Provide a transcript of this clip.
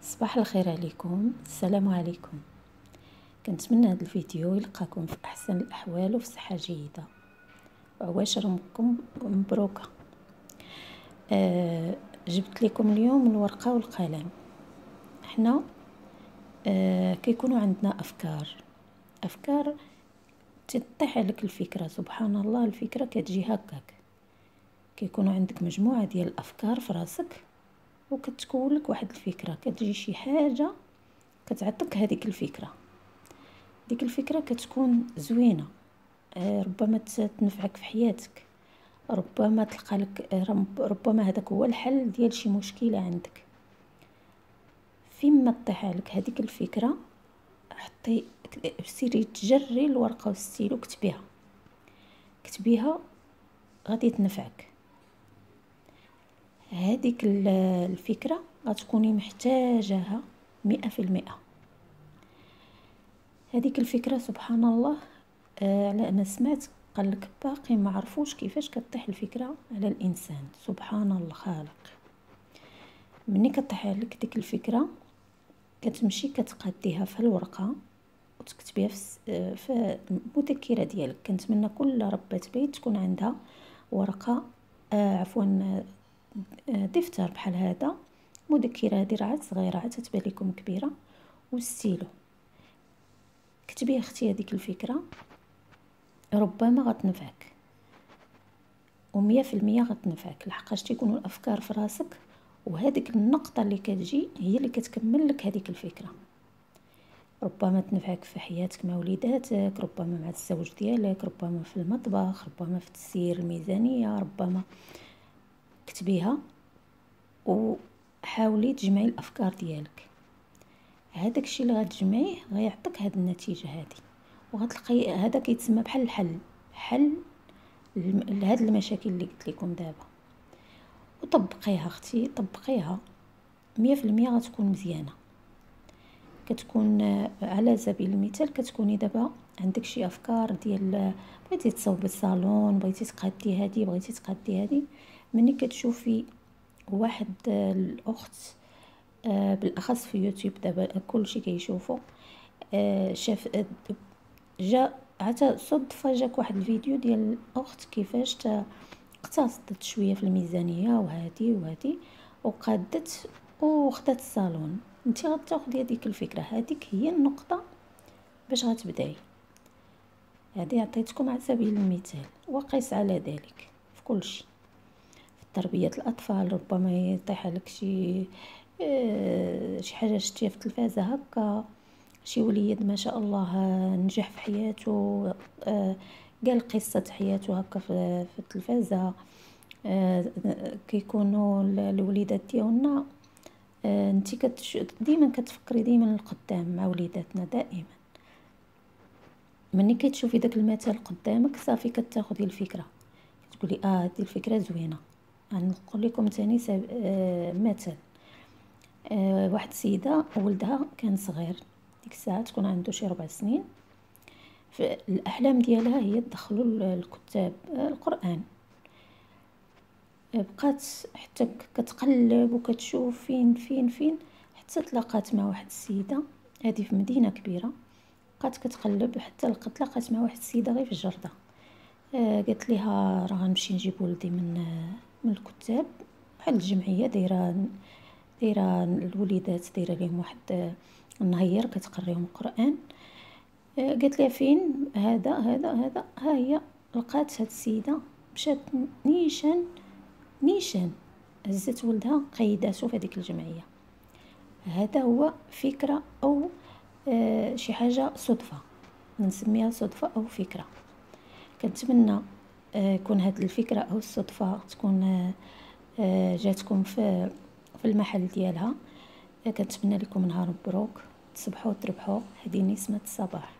صباح الخير عليكم. السلام عليكم. كنتمنى هذا الفيديو يلقاكم في احسن الاحوال وفي صحه جيده وعواشركم مبروكه. جبت لكم اليوم الورقه والقلم. احنا كيكونوا عندنا افكار تطيح عليك الفكره. سبحان الله، الفكره كتجي هكاك. كيكونوا عندك مجموعه ديال الافكار في راسك وكتكون لك واحد الفكره، كتجي شي حاجه كتعطيك هذيك الفكره. ديك الفكره كتكون زوينه، ربما تنفعك في حياتك، ربما تلقى لك، ربما هذاك هو الحل ديال شي مشكله عندك. فيما طيح عليك هذيك الفكره، حطي سيري تجري الورقه والستيلو، كتبيها غادي تنفعك. هذيك الفكره غتكوني محتاجاها 100%. هذيك الفكره سبحان الله، على ما سمعت قالك باقي ما عرفوش كيفاش كطيح الفكره على الانسان. سبحان الله الخالق. مني كطيح عليك ديك الفكره كتمشي كتقاديها في الورقه وتكتبيها في المذكره ديالك. كنتمنى كل ربة بيت تكون عندها ورقه، دفتر بحال هذا، مذكره هذه راه صغيره تتبان لكم كبيره، والستيلو. كتبي اختي هذيك الفكره، ربما غتنفعك و100% غتنفعك، لحقاش تيكونوا الافكار في راسك، وهذيك النقطه اللي كتجي هي اللي كتكمل لك هذيك الفكره. ربما تنفعك في حياتك مع وليداتك، ربما مع الزوج ديالك، ربما في المطبخ، ربما في تسيير الميزانيه. ربما كتبيها وحاولي تجمعي الافكار ديالك. هذاك الشيء اللي غتجمعيه غيعطيك هذه النتيجه هذه، وغتلقاي هذا كيتسمى بحال الحل لهاد المشاكل اللي قلت لكم دابا. وطبقيها اختي، طبقيها 100% غتكون مزيانه. كتكون على سبيل المثال، كتكوني دابا عندك شي افكار ديال بغيتي تصوبي الصالون، بغيتي تقادي هذه، بغيتي تقادي هذه. مني كتشوفي واحد الاخت، بالاخص في يوتيوب دابا كلشي كيشوفوا، شاف جا حتى صدفه جاك واحد الفيديو ديال الاخت كيفاش اقتصدت شويه في الميزانيه وهذه وقادت وخدات الصالون. انت غتاخدي هذيك الفكره، هذيك هي النقطه باش غتبداي. هذه عطيتكم على سبيل المثال، وقيس على ذلك في كل شيء. في تربيه الاطفال ربما يطيح لك شي حاجه شتيها في التلفازه هكا، شي وليد ما شاء الله نجح في حياته، قال قصه حياته هكا في التلفازه. كيكونوا الوليدات ديالنا، انت ديما كتفكري ديما القدام مع وليداتنا دائما. مني كتشوفي داك المثل قدامك صافي كتاخدي الفكره، تقولي هذه الفكره زوينه. نقول لكم ثاني مثل. واحد السيده ولدها كان صغير، ديك الساعه تكون عنده شي 4 سنين. الاحلام ديالها هي تدخلوا الكتاب القران. بقات حتى كتقلب وكتشوف فين حتى تلاقات مع واحد السيده، هذه في مدينه كبيره. بقات كتقلب حتى تلاقات مع واحد السيده غير في الجرده. قالت لها راه غنمشي نجيب ولدي من الكتاب، بحال الجمعيه دايره الوليدات، دايره لهم واحد النهير كتقريهم القران. قالت لها فين هذا ها هي. لقات هاد السيده مشات نيشان هزت ولدها قيداتو في هذيك الجمعيه. هذا هو فكره او شي حاجه صدفه، نسميها صدفه او فكره. كنتمنى يكون هاد الفكره او الصدفه تكون جاتكم في المحل ديالها. كنتمنى لكم نهار مبروك، تصبحوا وتربحوا. هذه نسمه الصباح.